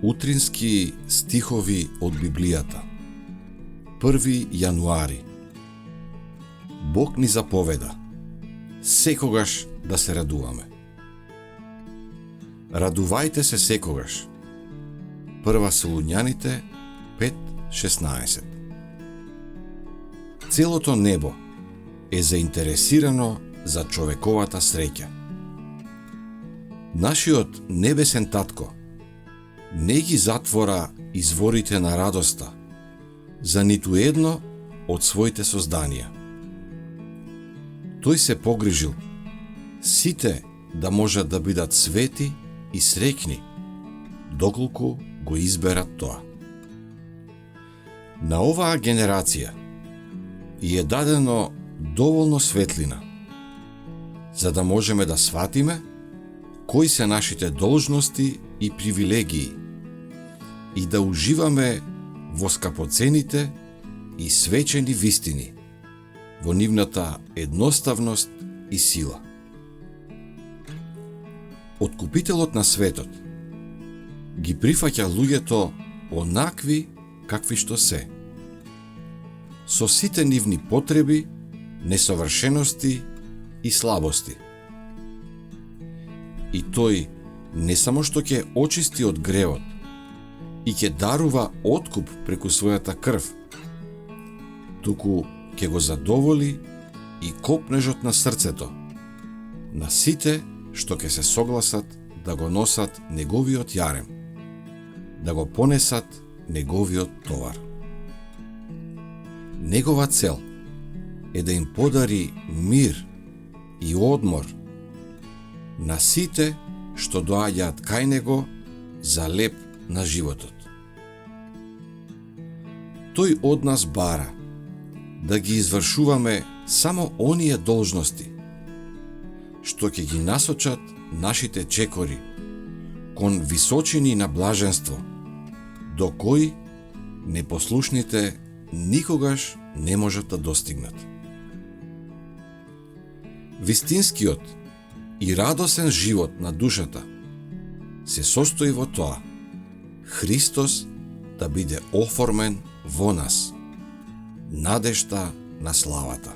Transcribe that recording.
Утрински стихови од Библијата. 1 јануари. Бог ни заповеда секогаш да се радуваме. Радувајте се секогаш. 1 Солуњаните 5:16. Целото небо е заинтересирано за човековата среќа. Нашиот небесен татко не ги затвора изворите на радоста за ниту едно од своите созданија. Тој се погрижил сите да можат да бидат свети и среќни, доколку го изберат тоа. На оваа генерација и е дадено доволно светлина, за да можеме да сватиме кои се нашите должности и привилегии и да уживаме во скапоцените и свечени вистини, во нивната едноставност и сила. Откупителот на светот ги прифаќа луѓето онакви какви што се, со сите нивни потреби, несовршености и слабости. И тој не само што ќе очисти од гревот и ќе дарува откуп преку својата крв, туку ќе го задоволи и копнежот на срцето на сите што ќе се согласат да го носат неговиот јарем, да го понесат неговиот товар. Негова цел е да им подари мир и одмор на сите што доаѓаат кај него за леп на животот. Тој од нас бара да ги извршуваме само оние должности што ќе ги насочат нашите чекори кон височини на блаженство, до кои непослушните никогаш не можат да достигнат. Вистинскиот и радосен живот на душата се состои во тоа Христос да биде оформен во нас, надежта на славата.